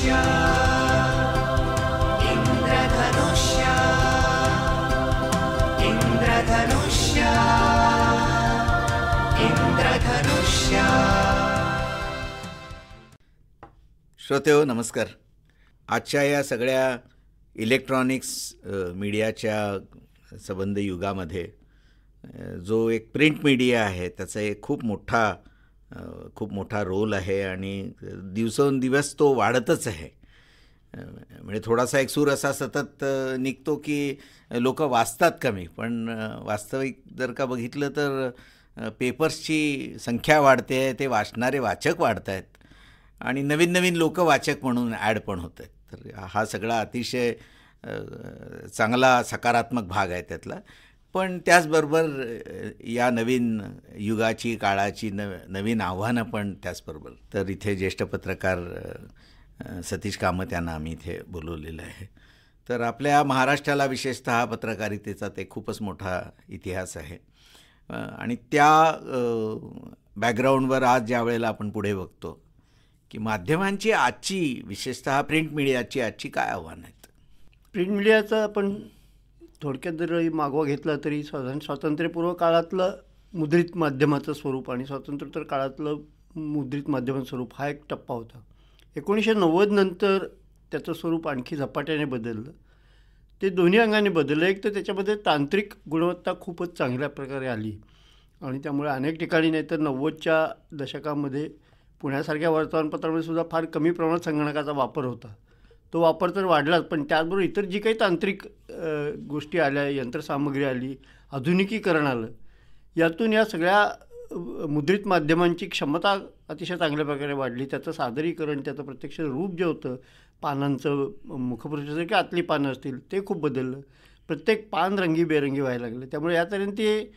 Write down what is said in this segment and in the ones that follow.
इंद्रधनुष्य इंद्रधनुष्य इंद्रधनुष्य इंद्रधनुष्य. श्रोतेहो नमस्कार. आजच्या या सगळ्या इलेक्ट्रॉनिक्स मीडियाच्या संबंध युगामध्ये जो एक प्रिंट मीडिया आहे त्याचा एक खूप मोठा रोल आहे आणि दिवसेंदिवस तो वाढतच आहे. म्हणजे थोडासा एक सूर असा सतत निघतो की लोक वाचतात कमी, पण वास्तविक जर का बघितलं तर पेपर्सची संख्या वाढते आहे, ते वाचणारे वाचक वाढत आहेत आणि नवीन नवीन लोक वाचक म्हणून ॲड पण होत आहेत. तर हा सगळा अतिशय चांगला सकारात्मक भाग आहे त्यातला. पण त्याचबरोबर या नवीन युगाची काळाची नवीन आव्हानं पण त्याचबरोबर. तर इथे ज्येष्ठ पत्रकार सतीश कामत यांना आम्ही इथे बोलवलेलं आहे. तर आपल्या महाराष्ट्राला विशेषतः पत्रकारितेचा ते खूपच मोठा इतिहास आहे आणि त्या बॅकग्राऊंडवर आज ज्या वेळेला आपण पुढे बघतो की माध्यमांची आजची विशेषतः प्रिंट मीडियाची आजची काय आव्हानं आहेत. प्रिंट मीडियाचा आपण थोडक्यात जर मागोवा घेतला तरी स्वातंत्र्यपूर्व काळातलं मुद्रित माध्यमाचं स्वरूप आणि स्वातंत्र्योत्तर काळातलं मुद्रित माध्यमाचं स्वरूप हा एक टप्पा होता. 1990 नंतर त्याचं स्वरूप आणखी झपाट्याने बदललं. ते दोन्ही अंगाने बदललं. एक तर त्याच्यामध्ये तांत्रिक गुणवत्ता खूपच चांगल्या प्रकारे आली आणि त्यामुळे अनेक ठिकाणी नाही तर 90च्या दशकामध्ये पुण्यासारख्या वर्तमानपत्रामध्ये सुद्धा फार कमी प्रमाणात संगणकाचा वापर होता. तो वापर तर वाढलाच, पण त्याचबरोबर इतर जी काही तांत्रिक गोष्टी आल्या, यंत्रसामग्री आली, आधुनिकीकरण आलं, यातून या सगळ्या मुद्रित माध्यमांची क्षमता अतिशय चांगल्या प्रकारे वाढली. त्याचं सादरीकरण, त्याचं प्रत्यक्ष रूप जे होतं, पानांचं मुखपृष्ठाचं की आतली पानं असतील ते खूप बदललं. प्रत्येक पान रंगीबेरंगी व्हायला लागलं. त्यामुळे या तऱ्हेने ती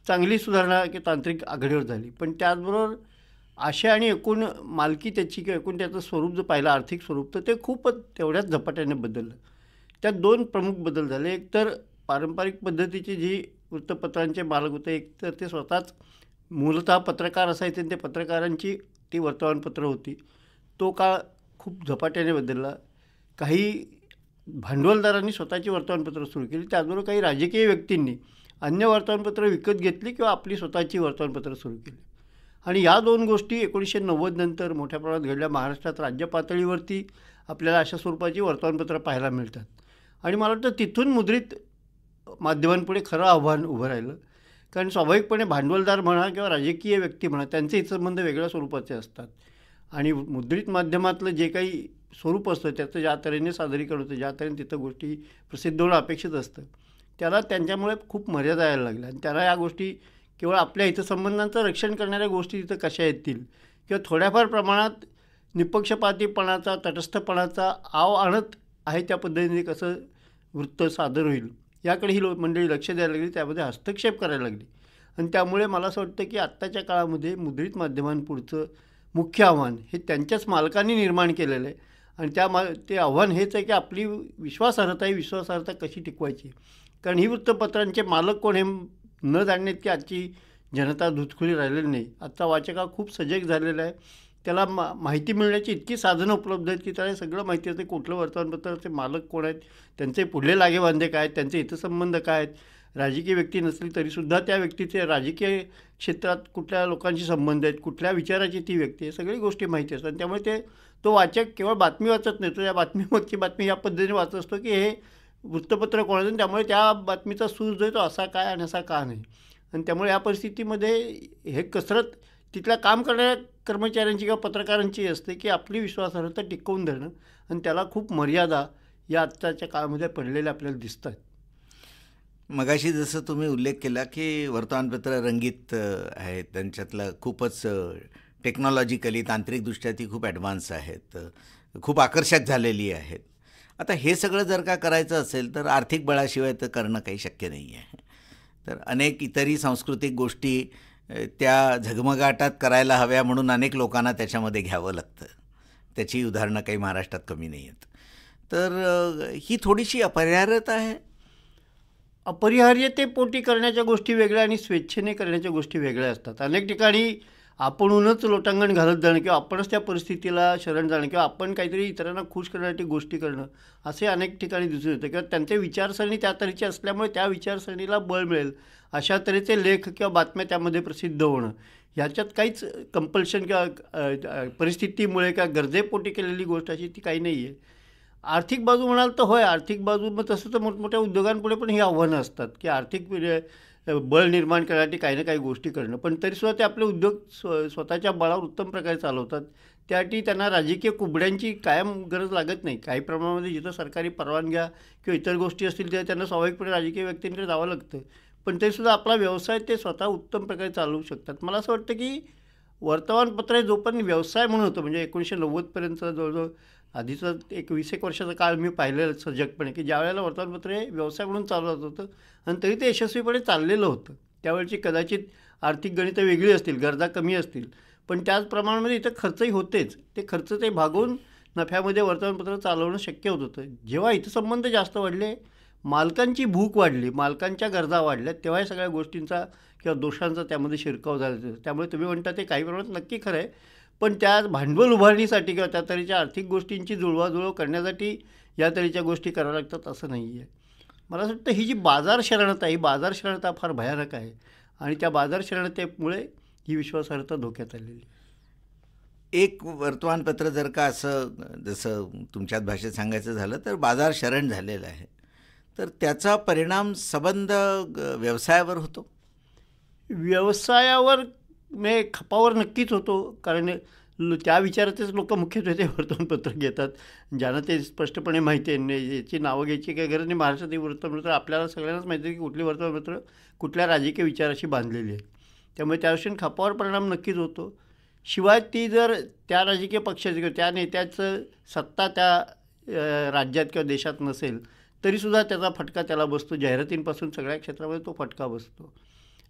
चांगली सुधारणा की तांत्रिक आघाडीवर झाली. पण त्याचबरोबर आशा आणि एकूण मालकी त्याची किंवा एकूण त्याचं स्वरूप जर पाहिलं, आर्थिक स्वरूप, तर ते खूपच तेवढ्याच झपाट्याने बदललं. त्यात दोन प्रमुख बदल झाले. एक तर पारंपरिक पद्धतीची जी वृत्तपत्रांचे मालक होते, एक तर ते स्वतःच मूलतः पत्रकार असायचे आणि ते पत्रकारांची ती वर्तमानपत्रं होती. तो काळ खूप झपाट्याने बदलला. काही भांडवलदारांनी स्वतःची वर्तमानपत्रं सुरू केली. त्याचबरोबर काही राजकीय व्यक्तींनी अन्य वर्तमानपत्रं विकत घेतली किंवा आपली स्वतःची वर्तमानपत्रं सुरू केली. आणि या दोन गोष्टी 1990 नंतर मोठ्या प्रमाणात घडल्या. महाराष्ट्रात राज्य पातळीवरती आपल्याला अशा स्वरूपाची वर्तमानपत्रं पाहायला मिळतात. आणि मला वाटतं तिथून मुद्रित माध्यमांपुढे खरं आव्हान उभं राहिलं. कारण स्वाभाविकपणे भांडवलदार म्हणा किंवा राजकीय व्यक्ती म्हणा, त्यांचे हितसंबंध वेगळ्या स्वरूपाचे असतात आणि मुद्रित माध्यमातलं जे काही स्वरूप असतं त्याचं ज्या तऱ्हेने सादरीकरण होतं, ज्या तऱ्हेने तिथं गोष्टी प्रसिद्ध होणं अपेक्षित असतं, त्याला त्यांच्यामुळे खूप मर्यादा यायला लागल्या. आणि त्याला या गोष्टी केवळ आपल्या हितसंबंधांचं रक्षण करणाऱ्या गोष्टी तिथं कशा येतील किंवा थोड्याफार प्रमाणात निपक्षपातीपणाचा, तटस्थपणाचा आव आणत आहे त्या पद्धतीने कसं वृत्त सादर होईल याकडे ही मंडळी लक्ष द्यायला लागली, त्यामध्ये हस्तक्षेप करायला लागली. आणि त्यामुळे मला असं वाटतं की आत्ताच्या काळामध्ये मुद्रित माध्यमांपुढचं मुख्य आव्हान हे त्यांच्याच मालकांनी निर्माण केलेलं आहे. आणि ते आव्हान हेच आहे की आपली विश्वासार्हता कशी टिकवायची. कारण ही वृत्तपत्रांचे मालक कोण हे न जाणण्यात की आजची जनता धुतखुली राहिलेली नाही. आजचा वाचक हा खूप सजग झालेला आहे. त्याला माहिती मिळण्याची इतकी साधनं उपलब्ध आहेत की त्याला सगळं माहिती असते. कुठलं वर्तमानपत्राचे मालक कोण आहेत, त्यांचे पुढले लागेबांधे काय आहेत, त्यांचे हितसंबंध काय आहेत. राजकीय व्यक्ती नसली तरीसुद्धा त्या व्यक्तीचे राजकीय क्षेत्रात कुठल्या लोकांशी संबंध आहेत, कुठल्या विचाराची ती व्यक्ती आहे, सगळी गोष्टी माहिती असतात. त्यामुळे तो वाचक केवळ बातमी वाचत नाही, तो या बातमीमागची बातमी या पद्धतीने वाचत असतो की हे वृत्तपत्र कोणाचं. त्यामुळे त्या बातमीचा सूज जो आहे तो असा काय आणि असा का नाही. आणि त्यामुळे या परिस्थितीमध्ये हे कसरत तिथल्या काम करणाऱ्या कर्मचाऱ्यांची किंवा पत्रकारांची असते की आपली विश्वासार्हता टिकवून धरणं. आणि त्याला खूप मर्यादा या आत्ताच्या काळामध्ये पडलेल्या आपल्याला दिसतात. मगाशी जसं तुम्ही उल्लेख केला की वर्तमानपत्र रंगीत आहेत, त्यांच्यातलं खूपच टेक्नॉलॉजिकली तांत्रिकदृष्ट्या ती खूप ॲडव्हान्स आहेत, खूप आकर्षक झालेली आहेत. आता हे सगळं जर का करायचं असेल तर आर्थिक बळाशिवाय तर करणं काही शक्य नाही आहे. तर अनेक इतरही सांस्कृतिक गोष्टी त्या झगमगाटात करायला हव्या म्हणून अनेक लोकांना त्याच्यामध्ये घ्यावं लागतं. त्याची उदाहरणं काही महाराष्ट्रात कमी नाही आहेत. तर ही थोडीशी अपरिहार्यता आहे. अपरिहार्यतेपोटी करण्याच्या गोष्टी वेगळ्या आणि स्वेच्छेने करण्याच्या गोष्टी वेगळ्या असतात. अनेक ठिकाणी आपणहूनच लोटांगण घालत जाणं किंवा आपणच त्या परिस्थितीला शरण जाणं किंवा आपण काहीतरी इतरांना खुश करण्यासाठी गोष्टी करणं असे अनेक ठिकाणी दिसून येतं किंवा त्यांचे विचारसरणी त्या तऱ्हेची असल्यामुळे त्या विचारसरणीला बळ मिळेल अशा तऱ्हेचे लेख किंवा बातम्या त्यामध्ये प्रसिद्ध होणं ह्याच्यात काहीच कंपल्शन किंवा परिस्थितीमुळे किंवा गरजेपोटी केलेली गोष्ट अशी ती काही नाही आहे. आर्थिक बाजू म्हणाल तर होय, आर्थिक बाजू मग तसं तर मोठमोठ्या उद्योगांपुढे पण ही आव्हानं असतात की आर्थिक बळ निर्माण करण्यासाठी काही ना काही गोष्टी करणं, पण तरीसुद्धा ते आपले उद्योग स्वतःच्या बळावर उत्तम प्रकारे चालवतात. त्यासाठी त्यांना राजकीय कुबड्यांची कायम गरज लागत नाही. काही प्रमाणामध्ये जिथं सरकारी परवानग्या किंवा इतर गोष्टी असतील त्या त्यांना स्वाभाविकपणे राजकीय व्यक्तींकडे जावं लागतं, पण तरीसुद्धा आपला व्यवसाय ते स्वतः उत्तम प्रकारे चालवू शकतात. मला असं वाटतं की वर्तमानपत्र हे जोपर्यंत व्यवसाय म्हणून होतं म्हणजे 1990पर्यंत जवळजवळ आधीचा एक 20-एक वर्षाचा काळ मी पाहिलेलं सजगपणे की ज्यावेळेला वर्तमानपत्र हे व्यवसाय म्हणून चालवत होतं आणि तरी ते यशस्वीपणे चाललेलं होतं. त्यावेळची कदाचित आर्थिक गणितं वेगळी असतील, गरजा कमी असतील, पण त्याच प्रमाणामध्ये इथं खर्चही होतेच. ते खर्च ते भागवून नफ्यामध्ये वर्तमानपत्र चालवणं शक्य होत होतं. जेव्हा हितसंबंध जास्त वाढले, मालकांची भूक वाढली, मालकांच्या गरजा वाढल्या, तेव्हा या सगळ्या गोष्टींचा किंवा दोषांचा त्यामध्ये शिरकाव झाला. त्यामुळे तुम्ही म्हणता ते काही प्रमाणात नक्की खरं आहे, पण त्या भांडवल उभारणीसाठी किंवा त्या तऱ्हेच्या आर्थिक गोष्टींची जुळवाजुळव करण्यासाठी या तऱ्हेच्या गोष्टी कराव्या लागतात असं नाही आहे. मला असं वाटतं ही जी बाजार शरणता ही बाजार शरणता फार भयानक आहे आणि त्या बाजार शरणतेमुळे ही विश्वासार्हता धोक्यात आलेली आहे. एक वर्तमानपत्र जर का असं जसं तुमच्याच भाषेत सांगायचं झालं तर बाजार शरण झालेलं आहे, तर त्याचा परिणाम संबंध व्यवसायावर होतो. व्यवसायावर म्हणजे खपावर नक्कीच होतो, कारण त्या विचाराचेच लोक मुख्यत्वे ते वर्तमानपत्र घेतात, ज्यांना ते स्पष्टपणे माहिती आहे. याची नावं घ्यायची काही गरज नाही. महाराष्ट्रातील वृत्तपत्र आपल्याला सगळ्यांनाच माहिती आहे की कुठली वर्तमानपत्र कुठल्या राजकीय विचाराशी बांधलेली आहे. त्यामुळे त्या दृष्टीने खपावर परिणाम नक्कीच होतो. शिवाय ती जर त्या राजकीय पक्षाची किंवा त्या नेत्याचं सत्ता त्या राज्यात किंवा देशात नसेल तरीसुद्धा त्याचा फटका त्याला बसतो. जाहिरातींपासून सगळ्या क्षेत्रामध्ये तो फटका बसतो.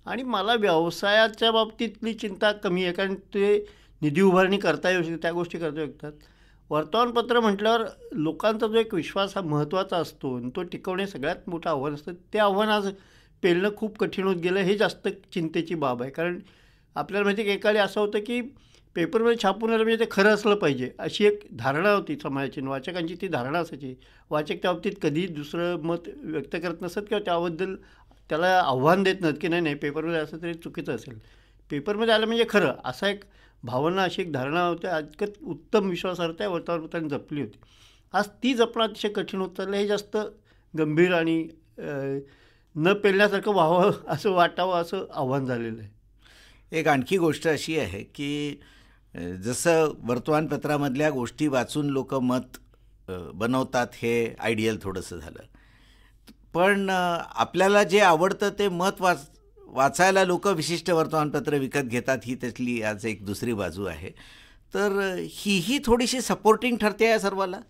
आणि मला व्यवसायाच्या बाबतीतली चिंता कमी आहे, कारण ते निधी उभारणी करता येऊ शकते, त्या गोष्टी करता येऊ शकतात. वर्तमानपत्र म्हटल्यावर लोकांचा जो एक विश्वास हा महत्त्वाचा असतो आणि तो टिकवणे सगळ्यात मोठं आव्हान असतं. ते आव्हान आज पेलणं खूप कठीण होत गेलं. हे जास्त चिंतेची बाब आहे, कारण आपल्याला माहिती आहे की एकाने असं होतं की पेपरमध्ये छापून आलं म्हणजे ते खरं असलं पाहिजे अशी एक धारणा होती समाजाची, वाचकांची ती धारणा असायची. वाचक त्या बाबतीत कधी दुसरं मत व्यक्त करत नसत किंवा त्याबद्दल त्याला आव्हान देत नाहीत की नाही पेपरमध्ये असं तरी चुकीचं असेल, पेपरमध्ये आलं म्हणजे खरं, असा एक भावना, अशी एक धारणा होती. इतकं उत्तम विश्वासार्हता या वर्तमानपत्रांनी जपली होती. आज ती जपणं अतिशय कठीण होत चाललं. हे जास्त गंभीर आणि न पेलण्यासारखं व्हावं असं वाटावं असं आव्हान झालेलं आहे. एक आणखी गोष्ट अशी आहे की जसं वर्तमानपत्रामधल्या गोष्टी वाचून लोक मत बनवतात, हे आयडियल थोडंसं झालं, पण आपल्याला जे आवडतं ते मत वाचायला लोक विशिष्ट वर्तमानपत्र विकत घेतात, ही त्यातली आज एक दुसरी बाजू आहे. तर ही थोडीशी सपोर्टिंग ठरते या सर्वाला.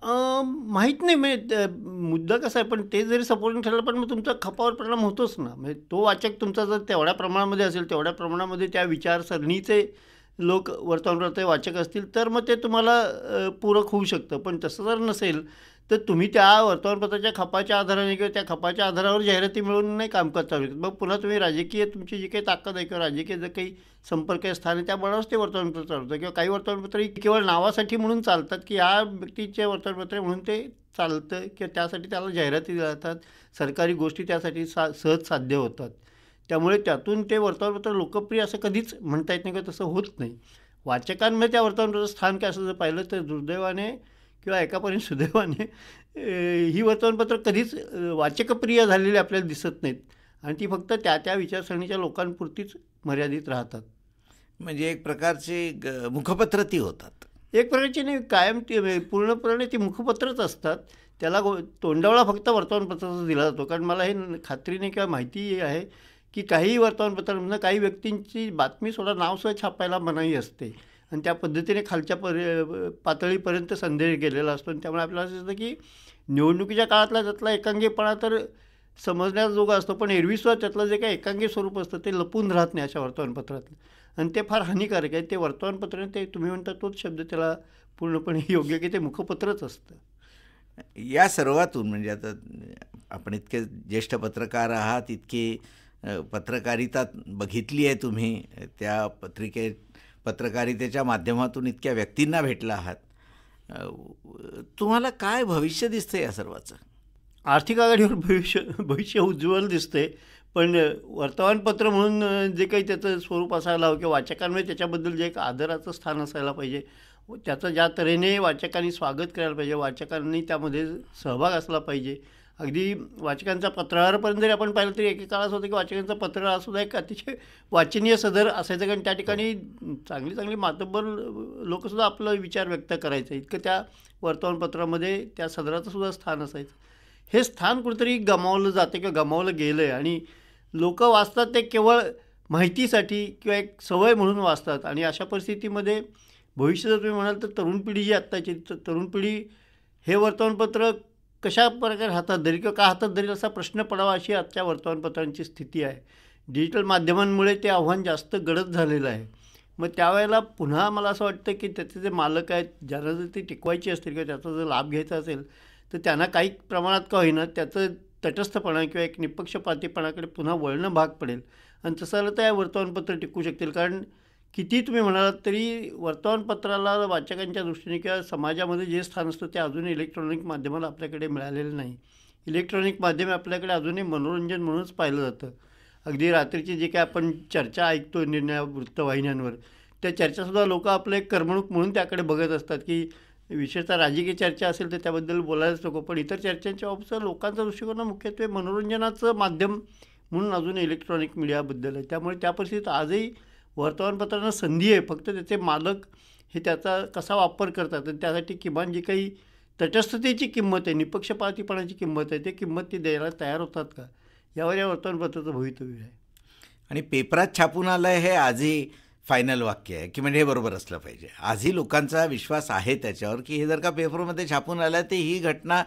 माहीत नाही, म्हणजे मुद्दा कसा आहे, पण ते जरी सपोर्टिंग ठरलं पण मग तुमचा खपावर परिणाम होतोच ना. म्हणजे तो वाचक तुमचा जर तेवढ्या प्रमाणामध्ये असेल, तेवढ्या प्रमाणामध्ये त्या विचारसरणीचे लोक वर्तमानपत्र वाचक असतील तर मग ते तुम्हाला पूरक होऊ शकतं. पण तसं जर नसेल तर तुम्ही त्या वर्तमानपत्राच्या खपाच्या आधाराने किंवा त्या खपाच्या आधारावर जाहिराती मिळवून नाही कामकाज चालू शकत. मग पुन्हा तुम्ही राजकीय तुमची जी काही ताकद आहे किंवा राजकीय जे काही संपर्क आहे, स्थान आहे, त्या बळावरच ते वर्तमानपत्र चालवतं. किंवा काही वर्तमानपत्र केवळ नावासाठी म्हणून चालतात की या व्यक्तीचे वर्तमानपत्र म्हणून ते चालतं किंवा त्यासाठी त्याला जाहिराती दिल्या जातात, सरकारी गोष्टी त्यासाठी सहज साध्य होतात. त्यामुळे त्यातून ते वर्तमानपत्र लोकप्रिय असं कधीच म्हणता येत नाही किंवा तसं होत नाही. वाचकांमध्ये त्या वर्तमानपत्राचं स्थान काय असं जर पाहिलं तर दुर्दैवाने किंवा एकापर्यंत सुदैवाने ही वर्तमानपत्र कधीच वाचकप्रिय झालेली आपल्याला दिसत नाहीत आणि ती फक्त त्या त्या विचारसरणीच्या लोकांपुरतीच मर्यादित राहतात. म्हणजे एक प्रकारची मुखपत्र ती होतात. एक प्रकारची नाही, कायम ती पूर्णपणे ती मुखपत्रच असतात. त्याला तोंडावळा फक्त वर्तमानपत्राचा दिला जातो. कारण मला हे खात्रीने किंवा माहिती आहे की काही वर्तमानपत्रांमधून काही व्यक्तींची बातमी सोडा नावसुद्धा छापायला मनाई असते आणि त्या पद्धतीने खालच्या पातळीपर्यंत संदेश गेलेला असतो. आणि त्यामुळे आपल्याला असं दिसतं की निवडणुकीच्या काळातला त्यातला एकांगीपणा तर समजण्याजोगा असतो, पण एरवीसुद्धा त्यातलं जे काही एकांगी स्वरूप असतं ते लपून राहत नाही अशा वर्तमानपत्रातलं, आणि ते फार हानिकारक आहे. ते वर्तमानपत्र ते तुम्ही म्हणता तोच शब्द त्याला पूर्णपणे योग्य की ते मुखपत्रच असतं. या सर्वातून म्हणजे आता आपण इतके ज्येष्ठ पत्रकार आहात, इतकी पत्रकारिता बघितली आहे तुम्ही, त्या पत्रकारितेच्या माध्यमातून इतक्या व्यक्तींना भेटला आहात. तुम्हाला काय भविष्य दिसतं या सर्वाचं? आर्थिक आघाडीवर भविष्य उज्ज्वल दिसते, पण वर्तमानपत्र म्हणून जे काही त्याचं स्वरूप असायला हवं किंवा वाचकांमध्ये त्याच्याबद्दल जे एक आदराचं स्थान असायला पाहिजे, त्याचं ज्या तऱ्हेने वाचकांनी स्वागत करायला पाहिजे, वाचकांनी त्यामध्ये सहभाग असला पाहिजे. अगदी वाचकांचा पत्रावरपर्यंत जरी आपण पाहिलं तरी एकेकाळ असं होतं की वाचकांचा पत्रावर सुद्धा एक अतिशय वाचनीय सदर असायचं, कारण त्या ठिकाणी चांगली चांगली मातब्बर लोकंसुद्धा आपलं विचार व्यक्त करायचं, इतकं त्या वर्तमानपत्रामध्ये त्या सदराचं सुद्धा स्थान असायचं. हे स्थान कुठेतरी गमावलं जाते किंवा गमावलं गेलं आहे आणि लोक वाचतात ते केवळ माहितीसाठी किंवा एक सवय म्हणून वाचतात. आणि अशा परिस्थितीमध्ये भविष्य जर तुम्ही म्हणाल तर तरुण पिढी जी आत्ताची, तरुण पिढी हे वर्तमानपत्र कशा प्रकारे हातात धरेल किंवा का हातात धरेल असा प्रश्न पडावा, अशी आजच्या वर्तमानपत्रांची स्थिती आहे. डिजिटल माध्यमांमुळे ते आव्हान जास्त गडद झालेलं आहे. मग त्यावेळेला पुन्हा मला असं वाटतं की त्याचे जे मालक आहेत, ज्यांना जर ती टिकवायची असतील किंवा त्याचा जर लाभ घ्यायचा असेल तर त्यांना काही प्रमाणात का होईना त्याचं तटस्थपणा किंवा एक निपक्षपातीपणाकडे पुन्हा वळणं भाग पडेल. आणि तसं झालं तर या वर्तमानपत्र टिकू शकतील, कारण किती तुम्ही म्हणालात तरी वर्तमानपत्राला वाचकांच्या दृष्टीने किंवा समाजामध्ये जे स्थान असतं ते अजूनही इलेक्ट्रॉनिक माध्यमाला आपल्याकडे मिळालेलं नाही. इलेक्ट्रॉनिक माध्यमे आपल्याकडे अजूनही मनोरंजन म्हणूनच पाहिलं जातं. अगदी रात्रीची जे काही आपण चर्चा ऐकतो वृत्तवाहिन्यांवर, त्या चर्चासुद्धा लोक आपलं एक करमणूक म्हणून त्याकडे बघत असतात, की विशेषतः राजकीय चर्चा असेल तर त्याबद्दल बोलायलाच नको, पण इतर चर्चांच्या बाबतीत लोकांचा दृष्टिकोन मुख्यत्वे मनोरंजनाचं माध्यम म्हणून अजून इलेक्ट्रॉनिक मीडियाबद्दल आहे. त्यामुळे त्या परिस्थितीत आजही वर्तमानपत्रांना संधी आहे, फक्त त्याचे मालक हे त्याचा कसा वापर करतात आणि त्यासाठी किमान जी काही तटस्थतेची किंमत आहे, निपक्षपातीपणाची किंमत आहे, ते किंमत ती द्यायला तयार होतात का, यावर या वर्तमानपत्राचं भवितव्य आहे. आणि पेपरात छापून आलं हे आजही फायनल वाक्य आहे की म्हणजे हे बरोबर असलं पाहिजे. आजही लोकांचा विश्वास आहे त्याच्यावर की हे जर का पेपरमध्ये छापून आलं तर ही घटना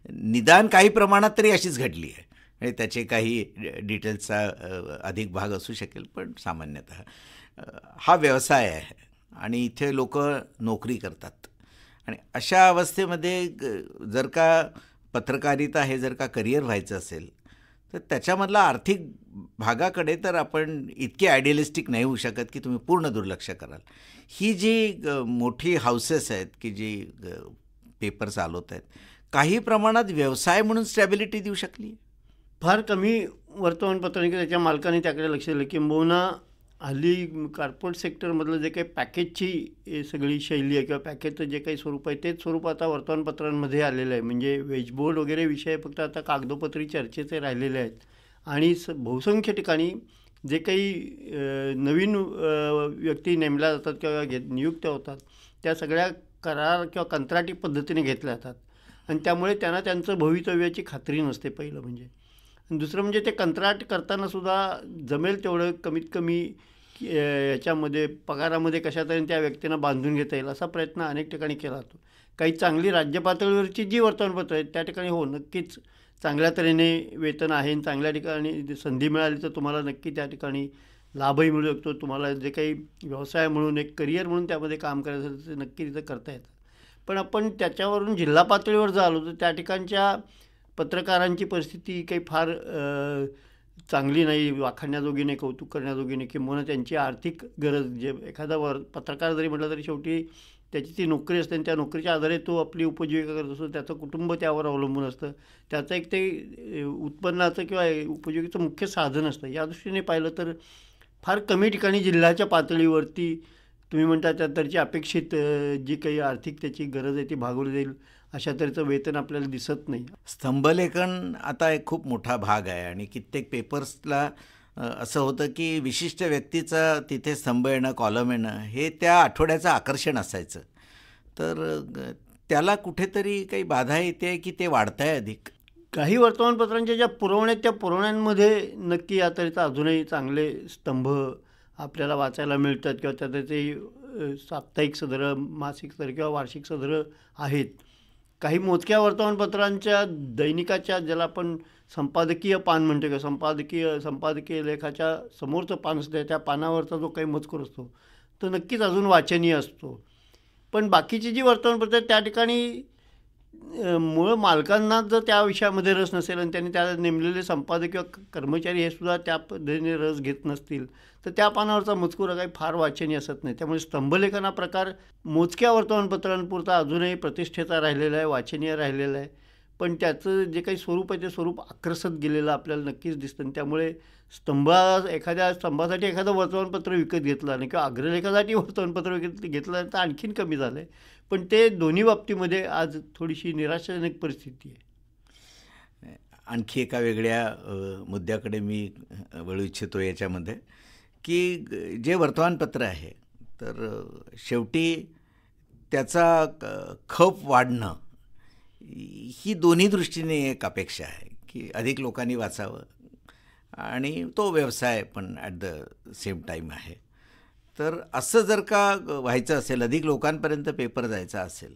निदान काही प्रमाणात तरी अशीच घडली आहे. म्हणजे त्याचे काही डिटेल्सचा अधिक भाग असू शकेल, पण सामान्यतः हा व्यवसाय आहे आणि इथे लोक नोकरी करतात. आणि अशा अवस्थेमध्ये जर का पत्रकारिता हे जर का करिअर व्हायचं असेल तर त्याच्यामधला आर्थिक भागाकडे तर आपण इतके आयडियलिस्टिक नाही होऊ शकत की तुम्ही पूर्ण दुर्लक्ष कराल. ही जी मोठी हाऊसेस आहेत की जी पेपर चालवत आहेत, काही प्रमाणात व्यवसाय म्हणून स्टॅबिलिटी देऊ शकली. फार कमी वर्तमानपत्रांनी त्याच्या मालकांनी त्याकडे लक्ष दिलं. किंबहुना हल्ली कॉर्पोरेट सेक्टरमधलं जे काही पॅकेजची सगळी शैली आहे किंवा पॅकेजचं जे काही स्वरूप आहे तेच स्वरूप आता वर्तमानपत्रांमध्ये आलेलं आहे. म्हणजे वेजबोर्ड वगैरे विषय फक्त आता कागदोपत्री चर्चेचे राहिलेले आहेत. आणि बहुसंख्य ठिकाणी जे काही नवीन व्यक्ती नेमल्या जातात किंवा नियुक्त्या होतात त्या सगळ्या करार किंवा कंत्राटी पद्धतीने घेतल्या जातात आणि त्यामुळे त्यांना त्यांचं भवितव्याची खात्री नसते पहिलं म्हणजे. दुसरं म्हणजे ते कंत्राट करतानासुद्धा जमेल तेवढं कमीत कमी याच्यामध्ये पगारामध्ये कशातरी त्या व्यक्तींना बांधून घेता येईल असा प्रयत्न अनेक ठिकाणी केला जातो. काही चांगली राज्य पातळीवरची जी वर्तमानपत्रं आहेत त्या ठिकाणी हो नक्कीच चांगल्या तऱ्हेने वेतन आहे आणि चांगल्या ठिकाणी संधी मिळाली तर तुम्हाला नक्की त्या ठिकाणी लाभही मिळू शकतो. तुम्हाला जे काही व्यवसाय म्हणून एक करिअर म्हणून त्यामध्ये काम करायचं असेल तर नक्की तिथं करता येतं. पण आपण त्याच्यावरून जिल्हा पातळीवर जर आलो तर त्या ठिकाणच्या पत्रकारांची परिस्थिती काही फार चांगली नाही, वाखाणण्याजोगी नाही, कौतुक करण्याजोगी नाही. किंवा त्यांची आर्थिक गरज जे एखादा पत्रकार जरी म्हटलं तरी शेवटी त्याची ती नोकरी असते आणि त्या नोकरीच्या आधारे तो आपली उपजीविका करत असतो. त्याचं कुटुंब त्यावर अवलंबून असतं. त्याचं एक ते उत्पन्नाचं किंवा उपजीविकेचं मुख्य साधन असतं. या दृष्टीने पाहिलं तर फार कमी ठिकाणी जिल्ह्याच्या पातळीवरती तुम्ही म्हणता त्याची अपेक्षित जी काही आर्थिक त्याची गरज आहे ती भागवली जाईल अशा तऱ्हेचं वेतन आपल्याला दिसत नाही. स्तंभलेखन आता एक खूप मोठा भाग आहे आणि कित्येक पेपर्सला असं होतं की विशिष्ट व्यक्तीचं तिथे स्तंभ येणं, कॉलम येणं हे त्या आठवड्याचं आकर्षण असायचं. तर त्याला कुठेतरी काही बाधा येते की ते वाढत आहे अधिक. काही वर्तमानपत्रांच्या ज्या पुरवण्यात त्या पुरवण्यांमध्ये नक्की या तऱ्हेचं अजूनही चांगले स्तंभ आपल्याला वाचायला मिळतात किंवा त्याचे साप्ताहिक सदरं, मासिक सदरं किंवा वार्षिक सदरं आहेत. काही मोजक्या वर्तमानपत्रांच्या दैनिकाच्या ज्याला आपण संपादकीय पान म्हणतो किंवा संपादकीय लेखाच्या समोरचं पान असतं त्या पानावरचा जो काही मजकूर असतो तो नक्कीच अजून वाचनीय असतो. पण बाकीची जी वर्तमानपत्र आहेत त्या ठिकाणी मुळं मालकांना जर त्या विषयामध्ये रस नसेल आणि त्यांनी त्याला नेमलेले संपादक किंवा कर्मचारी हे सुद्धा त्या पद्धतीने रस घेत नसतील तर त्या पानावरचा मजकूर काही फार वाचनीय असत नाही. त्यामुळे स्तंभलेखन हा प्रकार मोजक्या वर्तमानपत्रांपुरता अजूनही प्रतिष्ठेचा राहिलेला आहे, वाचनीय राहिलेला आहे. पण त्याचं जे काही स्वरूप आहे ते स्वरूप आक्रसत गेलेलं आपल्याला नक्कीच दिसतं. आणि त्यामुळे एखाद्या स्तंभासाठी एखादं वर्तमानपत्र विकत घेतलं नाही किंवा अग्रलेखासाठी वर्तमानपत्र विकत घेतलं तर आणखीन कमी झालं आहे. पण ते दोन्ही बाबतीमध्ये आज थोडीशी निराशाजनक परिस्थिती आहे. आणखी एका वेगळ्या मुद्द्याकडे मी वळू इच्छितो याच्यामध्ये, की जे वर्तमानपत्र आहे तर शेवटी त्याचा खप वाढणं ही दोन्ही दृष्टीने एक अपेक्षा आहे की अधिक लोकांनी वाचावं आणि तो व्यवसाय पण ॲट द सेम टाईम आहे. तर असं जर का व्हायचं असेल, अधिक लोकांपर्यंत पेपर जायचा असेल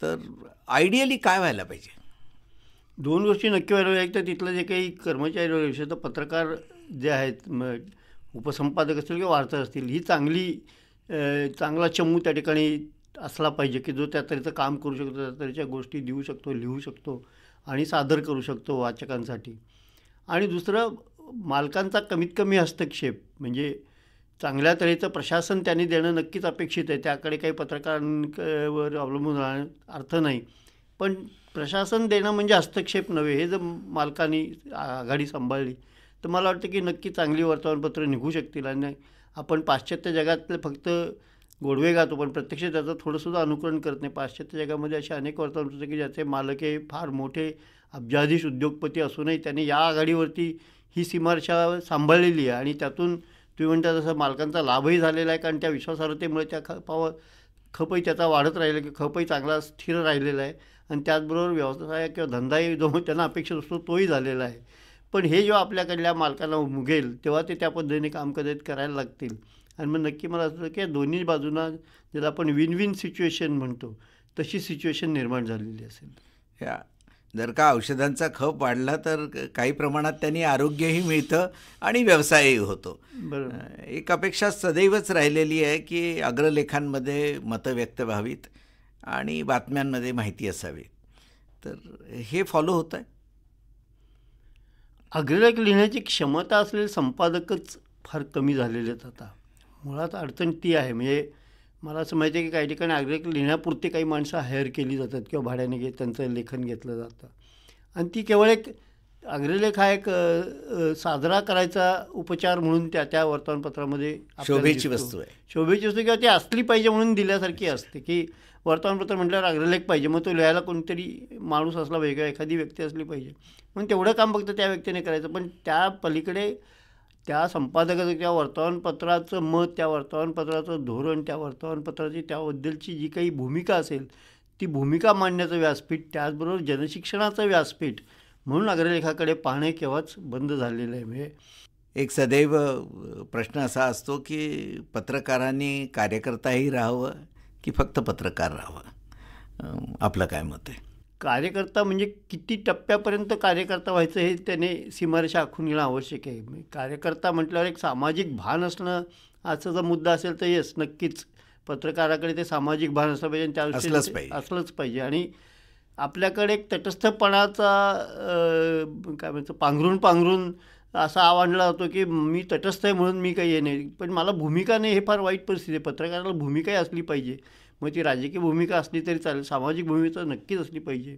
तर आयडियली काय व्हायला पाहिजे? दोन गोष्टी नक्की व्हायला पाहिजे. एक तर तिथलं जे काही कर्मचारी वगैरे विशेषतः पत्रकार जे आहेत, उपसंपादक असतील किंवा वार्ता असतील, ही चांगला चमू त्या ठिकाणी असला पाहिजे की जो त्या तऱ्हेचं काम करू शकतो, त्या तऱ्हेच्या गोष्टी देऊ शकतो, लिहू शकतो आणि सादर करू शकतो वाचकांसाठी. आणि दुसरं, मालकांचा कमीत कमी हस्तक्षेप, म्हणजे चांगल्या तऱ्हेचं प्रशासन त्यांनी देणं नक्कीच अपेक्षित आहे. त्याकडे काही पत्रकारांवर अवलंबून राहणं अर्थ नाही. पण प्रशासन देणं म्हणजे हस्तक्षेप नव्हे. हे जर मालकांनी आघाडी सांभाळली तर मला वाटतं की नक्की चांगली वर्तमानपत्रं निघू शकतील. आणि आपण पाश्चात्य जगातले फक्त गोडवे गातो पण प्रत्यक्ष त्याचं थोडंसुद्धा अनुकरण करत नाही. पाश्चात्य जगामध्ये असे अनेक वर्तमानपत्र की ज्याचे मालक हे फार मोठे अब्जाधीश उद्योगपती असूनही त्यांनी या आघाडीवरती ही सीमारेषा सांभाळलेली आहे. आणि त्यातून तुम्ही म्हणता तसं मालकांचा लाभही झालेला आहे, कारण त्या विश्वासार्हतेमुळे त्या खपही त्याचा वाढत राहिला की खपही चांगला स्थिर राहिलेला आहे. आणि त्याचबरोबर व्यवसाय किंवा धंदाही जो त्यांना अपेक्षित असतो तोही झालेला आहे. पण हे जेव्हा आपल्याकडल्या मालकांना मुगेल तेव्हा ते त्या पद्धतीने काम करायला लागतील. आणि मग नक्की मला असं की दोन्ही बाजूंना ज्याला आपण विन विन सिच्युएशन म्हणतो तशी सिच्युएशन निर्माण झालेली असेल. जर का औषधांचा खप वाढला तर काही प्रमाणात त्यांनी आरोग्यही मिळतं आणि व्यवसायही होतो. बरोबर. एक अपेक्षा सदैवच राहिलेली आहे की अग्रलेखांमध्ये मतं व्यक्त व्हावीत आणि बातम्यांमध्ये माहिती असावी. तर हे फॉलो होतं आहे. अग्रलेख लिहिण्याची क्षमता असलेले संपादकच फार कमी झालेले आहेत आता. मुळात अडचण ती आहे. म्हणजे मला असं माहिती आहे की काही ठिकाणी अग्रलेख लिहिण्यापुरती काही माणसं हायर केली जातात किंवा भाड्याने त्यांचं लेखन घेतलं जातं. आणि ती केवळ एक अग्रलेख हा एक साजरा करायचा उपचार म्हणून त्या वर्तमानपत्रामध्ये शोभेची वस्तू आहे. शोभेची वस्तू किंवा ती असली पाहिजे म्हणून दिल्यासारखी असते की वर्तमानपत्र म्हटल्यावर अग्रलेख पाहिजे, मग तो लिहायला कोणतरी माणूस असला पाहिजे किंवा एखादी व्यक्ती असली पाहिजे. म्हणून तेवढं काम फक्त त्या व्यक्तीने करायचं. पण त्या पलीकडे त्या संपादकाचं त्या वर्तमानपत्राचं मत, त्या वर्तमानपत्राचं धोरण, त्या वर्तमानपत्राची त्याबद्दलची जी काही भूमिका असेल ती भूमिका मांडण्याचं व्यासपीठ, त्याचबरोबर जनशिक्षणाचं व्यासपीठ म्हणून अग्रलेखाकडे पाहणे केव्हाच बंद झालेलं आहे. म्हणजे एक सदैव प्रश्न असा असतो की पत्रकारांनी कार्यकर्ताही राहावं की फक्त पत्रकार राहावं? आपलं काय मत आहे? कार्यकर्ता म्हणजे किती टप्प्यापर्यंत कार्यकर्ता व्हायचं हे त्याने सीमारेषा आखून घेणं आवश्यक आहे. कार्यकर्ता म्हटल्यावर एक सामाजिक भान असणं असा जर मुद्दा असेल तर येस, नक्कीच पत्रकाराकडे ते सामाजिक भान असलं पाहिजे आणि त्या असलंच पाहिजे. आणि आपल्याकडे एक तटस्थपणाचा काय म्हणतो पांघरून असा आवडला जातो की मी तटस्थ आहे म्हणून मी काही हे नाही, पण मला भूमिका नाही, हे फार वाईट परिस्थिती आहे. पत्रकाराला भूमिकाही असली पाहिजे. मग ती राजकीय भूमिका असली तरी चालेल, सामाजिक भूमिका नक्कीच असली पाहिजे.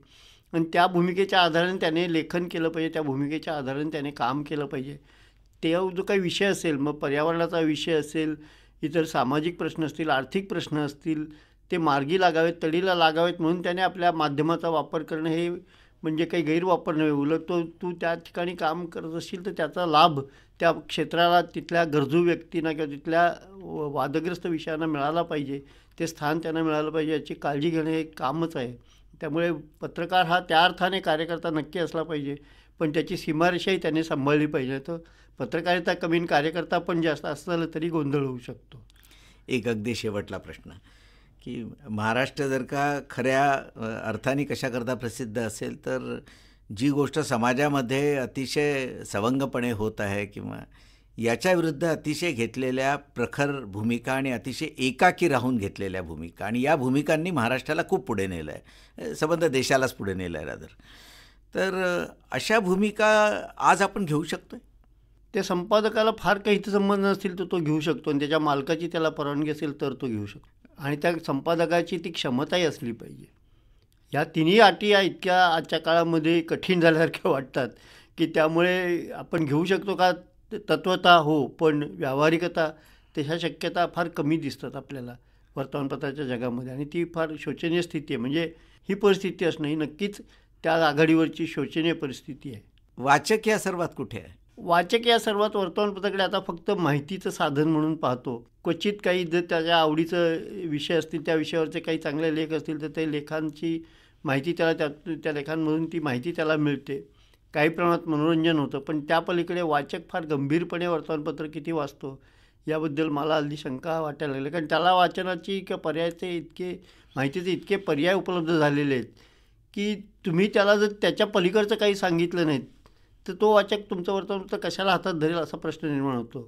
आणि त्या भूमिकेच्या आधाराने त्याने लेखन केलं पाहिजे, त्या भूमिकेच्या आधाराने त्याने काम केलं पाहिजे. ते जो काही विषय असेल, मग पर्यावरणाचा विषय असेल, इतर सामाजिक प्रश्न असतील, आर्थिक प्रश्न असतील, ते मार्गी लागावेत, तडीला लागावेत म्हणून त्याने आपल्या माध्यमाचा वापर करणं हे म्हणजे काही गैरवापर नव्हे. उलट तू त्या ठिकाणी काम करत असशील तर त्याचा लाभ त्या क्षेत्राला, तिथल्या गरजू व्यक्तींना किंवा तिथल्या वादग्रस्त विषयांना मिळाला पाहिजे, ते स्थान त्यांना मिळालं पाहिजे, याची काळजी घेणं हे कामच आहे. त्यामुळे पत्रकार हा त्या अर्थाने कार्यकर्ता नक्की असला पाहिजे, पण त्याची सीमारेषाही त्याने सांभाळली पाहिजे. तर पत्रकारिता कमी कार्यकर्ता पण जास्त असं झालं तरी गोंधळ होऊ शकतो. एक अगदी शेवटला प्रश्न की महाराष्ट्र जर का खऱ्या अर्थाने कशाकरता प्रसिद्ध असेल तर जी गोष्ट समाजामध्ये अतिशय सवंगपणे होत आहे किंवा याच्याविरुद्ध अतिशय घेतलेल्या प्रखर भूमिका आणि अतिशय एकाकी राहून घेतलेल्या भूमिका, आणि या भूमिकांनी महाराष्ट्राला खूप पुढे नेलं आहे, संबंध देशालाच पुढे नेलं आहे रादर. तर अशा भूमिका आज आपण घेऊ शकतोय. त्या संपादकाला फार काही संबंध नसतील तर तो घेऊ शकतो, आणि त्याच्या मालकाची त्याला परवानगी असेल तर तो घेऊ शकतो, आणि त्या संपादकाची ती क्षमताही असली पाहिजे. या तिन्ही अटी या इतक्या आजच्या काळामध्ये कठीण झाल्यासारख्या वाटतात की त्यामुळे आपण घेऊ शकतो का, तत्वता हो, पण व्यावहारिकता तशा शक्यता फार कमी दिसतात आपल्याला वर्तमानपत्राच्या जगामध्ये, आणि ती फार शोचनीय स्थिती आहे. म्हणजे ही परिस्थिती असणं ही नक्कीच त्या आघाडीवरची शोचनीय परिस्थिती आहे. वाचक या सर्वात कुठे आहे? वाचक या सर्वात वर्तमानपत्राकडे आता फक्त माहितीचं साधन म्हणून पाहतो. क्वचित काही जर त्याच्या आवडीचं विषय असतील, त्या विषयावरचे काही चांगले लेख असतील तर ते लेखांची माहिती त्याला त्या लेखांमधून ती माहिती त्याला मिळते. काही प्रमाणात मनोरंजन होतं, पण त्या पलीकडे वाचक फार गंभीरपणे वर्तमानपत्र किती वाचतो याबद्दल मला हल्ली शंका वाटायला लागली. कारण त्याला वाचनाची किंवा पर्यायाचे माहितीचे इतके पर्याय उपलब्ध झालेले आहेत की तुम्ही त्याला जर त्याच्या पलीकडचं काही सांगितलं नाहीत तर तो वाचक तुमचं वर्तमानपत्र कशाला हातात धरेल असा प्रश्न निर्माण होतो.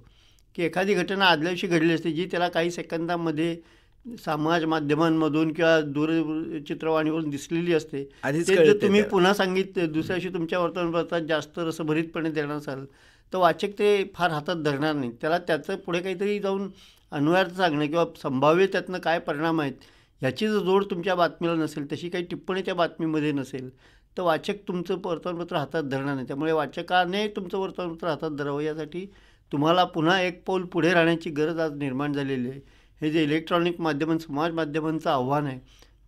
की एखादी घटना आदल्या दिवशी घडली असते जी त्याला काही सेकंदामध्ये समाज माध्यमांमधून किंवा दूरचित्रवाणीवरून दिसलेली असते, ते जर तुम्ही पुन्हा सांगितलं दुसऱ्या दिवशी तुमच्या वर्तमानपत्रात जास्त रसभरीतपणे देणार असाल तर वाचक ते फार हातात धरणार नाही. त्याला त्याचं पुढे काहीतरी जाऊन अन्वयार्थ सांगणं किंवा संभाव्य त्यातनं काय परिणाम आहेत ह्याची जर जोड तुमच्या बातमीला नसेल, तशी काही टिप्पणी त्या बातमीमध्ये नसेल तर वाचक तुमचं वर्तमानपत्र हातात धरणार नाही. त्यामुळे वाचकाने तुमचं वर्तमानपत्र हातात धरावं यासाठी तुम्हाला पुन्हा एक पाऊल पुढे राहण्याची गरज आज निर्माण झालेली आहे. हे जे इलेक्ट्रॉनिक माध्यम समाज माध्यमांचं आव्हान आहे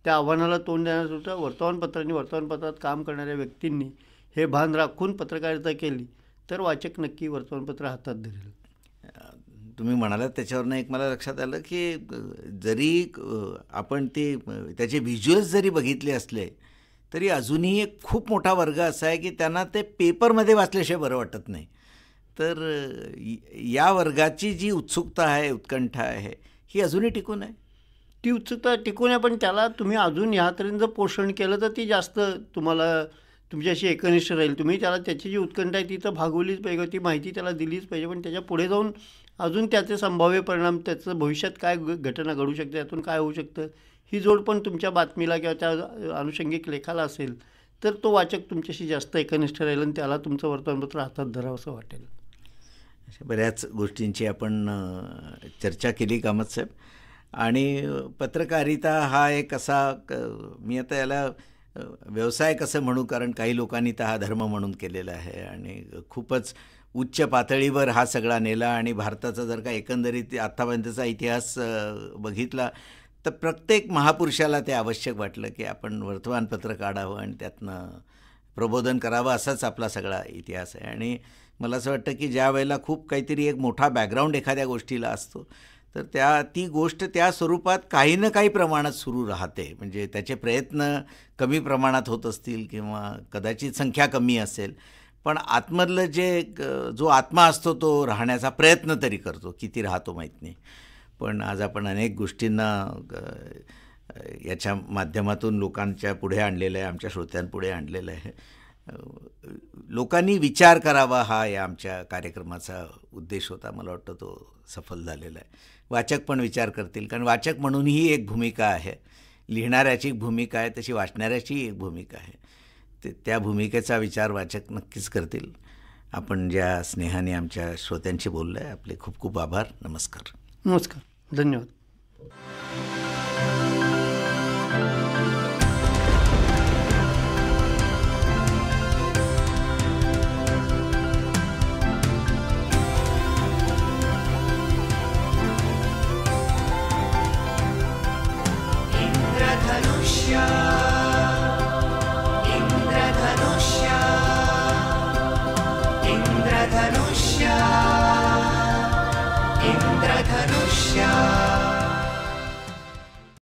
त्या आव्हानाला तोंड देण्यासाठी वर्तमानपत्रांनी वर्तमानपत्रात काम करणाऱ्या व्यक्तींनी हे भान राखून पत्रकारिता केली तर वाचक नक्की वर्तमानपत्र हातात धरेल. तुम्ही म्हणालात त्याच्यावरनं एक मला लक्षात आलं की जरी आपण ते त्याचे व्हिज्युअल्स जरी बघितले असले तरी अजूनही एक खूप मोठा वर्ग असा आहे की त्यांना ते पेपरमध्ये वाचल्याशिवाय बरं वाटत नाही. तर या वर्गाची जी उत्सुकता आहे, उत्कंठा आहे, ही अजूनही टिकून आहे. ती उत्सुकता टिकून आहे, पण त्याला तुम्ही अजून ह्यातून जर पोषण केलं तर ती जास्त तुम्हाला तुमच्याशी एकनिष्ठ राहील. तुम्ही त्याला त्याची जी उत्कंठा आहे ती तर भागवलीच पाहिजे, ती माहिती त्याला दिलीच पाहिजे, पण त्याच्या पुढे जाऊन अजून त्याचे संभाव्य परिणाम, त्याचं भविष्यात काय घटना घडू शकते, त्यातून काय होऊ शकतं ही जोड पण तुमच्या बातमीला किंवा त्या अनुषंगिक लेखाला असेल तर तो वाचक तुमच्याशी जास्त एकनिष्ठ राहील आणि त्याला तुमचं वर्तमानपत्र हातात धरावं असं वाटेल. अशा बऱ्याच गोष्टींची आपण चर्चा केली कामत साहेब. आणि पत्रकारिता हा एक असा, मी आता याला व्यवसाय कसं म्हणू, कारण काही लोकांनी तर हा धर्म म्हणून केलेला आहे आणि खूपच उच्च पातळीवर हा सगळा नेला. आणि भारताचा जर का एकंदरीत आत्तापर्यंतचा इतिहास बघितला तर प्रत्येक महापुरुषाला ते आवश्यक वाटलं की आपण वर्तमानपत्र काढावं आणि त्यातनं प्रबोधन करावं, असाच आपला सगळा इतिहास आहे. आणि मला असं वाटतं की ज्या वेळेला खूप काहीतरी एक मोठा बॅकग्राऊंड एखाद्या गोष्टीला असतो तर ती गोष्ट त्या स्वरूपात काही ना काही प्रमाणात सुरू राहते. म्हणजे त्याचे प्रयत्न कमी प्रमाणात होत असतील किंवा कदाचित संख्या कमी असेल, पण आतमधलं जो आत्मा असतो तो राहण्याचा प्रयत्न तरी करतो. किती राहतो माहीत नाही. पण आज आपण अनेक गोष्टींना याच्या माध्यमातून लोकांच्या पुढे आणलेलं आहे, आमच्या श्रोत्यांपुढे आणलेलं आहे. लोकांनी विचार करावा हा या आमच्या कार्यक्रमाचा उद्देश होता. मला वाटतं तो सफल झालेला आहे. वाचक पण विचार करतील, कारण वाचक म्हणूनही एक भूमिका आहे, लिहिणाऱ्याची एक भूमिका आहे, तशी वाचणाऱ्याची एक भूमिका आहे. त्या भूमिकेचा विचार वाचक नक्कीच करतील. आपण ज्या स्नेहाने आमच्या श्रोत्यांशी बोललो आहे, आपले खूप खूप आभार. नमस्कार. नमस्कार, धन्यवाद. इंद्रधनुष्य इंद्रधनुष्य इंद्रधनुष्य इंद्रधनुष्य